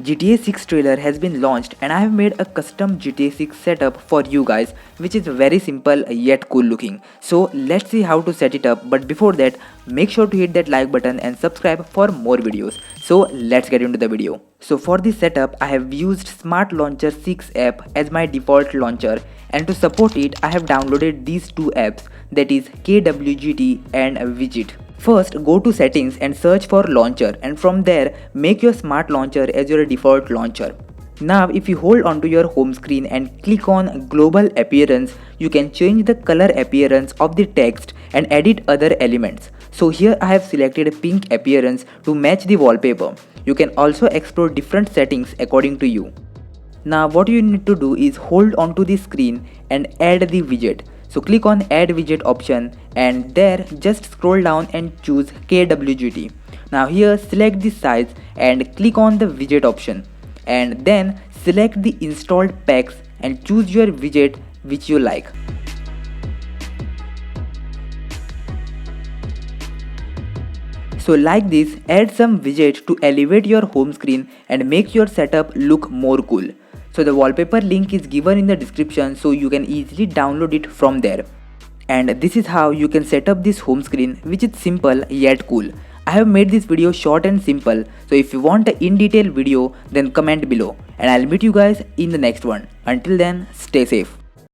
GTA 6 trailer has been launched and I have made a custom GTA 6 setup for you guys, which is very simple yet cool looking. So let's see how to set it up, but before that make sure to hit that like button and subscribe for more videos. So let's get into the video. So for this setup I have used Smart Launcher 6 app as my default launcher, and to support it I have downloaded these two apps, that is KWGT and Widget. First, go to settings and search for launcher, and from there make your smart launcher as your default launcher. Now if you hold onto your home screen and click on global appearance, you can change the color appearance of the text and edit other elements. So here I have selected pink appearance to match the wallpaper. You can also explore different settings according to you. Now what you need to do is hold onto the screen and add the widget. So click on add widget option and there just scroll down and choose KWGT. Now here select the size and click on the widget option, and then select the installed packs and choose your widget which you like. So like this, add some widget to elevate your home screen and make your setup look more cool. So the wallpaper link is given in the description, so you can easily download it from there. And this is how you can set up this home screen, which is simple yet cool. I have made this video short and simple, so if you want an in-detail video then comment below and I'll meet you guys in the next one. Until then, stay safe.